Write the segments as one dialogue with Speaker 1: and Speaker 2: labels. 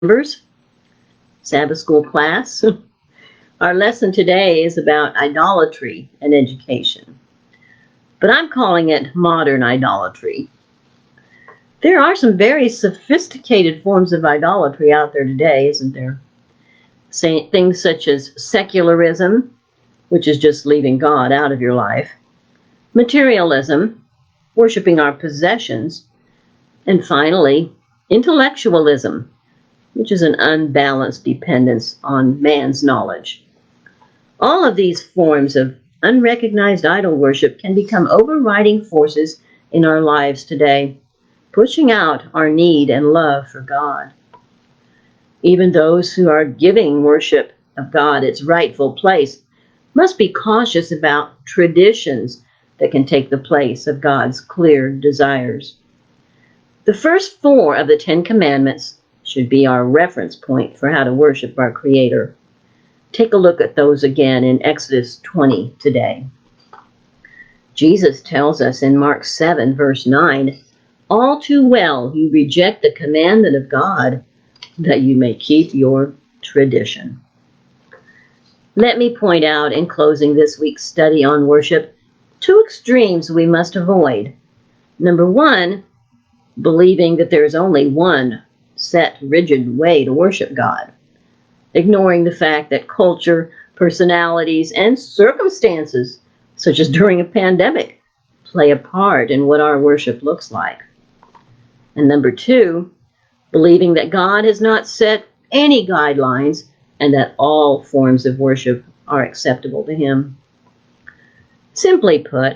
Speaker 1: Members, Sabbath School class. Our lesson today is about idolatry and education, but I'm calling it modern idolatry. There are some very sophisticated forms of idolatry out there today, isn't there? Things such as secularism, which is just leaving God out of your life, materialism, worshiping our possessions, and finally, intellectualism, which is an unbalanced dependence on man's knowledge. All of these forms of unrecognized idol worship can become overriding forces in our lives today, pushing out our need and love for God. Even those who are giving worship of God its rightful place must be cautious about traditions that can take the place of God's clear desires. The first 4 of the 10 Commandments should be our reference point for how to worship our Creator. Take a look at those again in Exodus 20 today. Jesus tells us in Mark 7, verse 9, "All too well you reject the commandment of God, that you may keep your tradition." Let me point out in closing this week's study on worship 2 extremes we must avoid. Number 1, believing that there is only one set, rigid way to worship God, ignoring the fact that culture, personalities, and circumstances, such as during a pandemic, play a part in what our worship looks like. And number 2, believing that God has not set any guidelines and that all forms of worship are acceptable to Him. Simply put,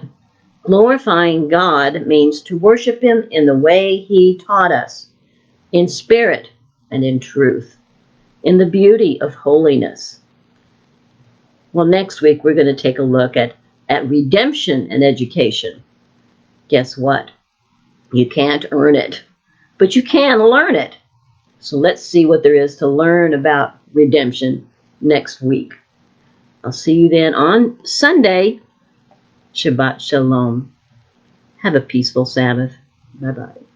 Speaker 1: glorifying God means to worship Him in the way He taught us, in spirit and in truth, in the beauty of holiness. Well, next week we're going to take a look at redemption and education. Guess what? You can't earn it, but you can learn it. So let's see what there is to learn about redemption next week. I'll see you then on Sunday. Shabbat Shalom. Have a peaceful Sabbath. Bye-bye.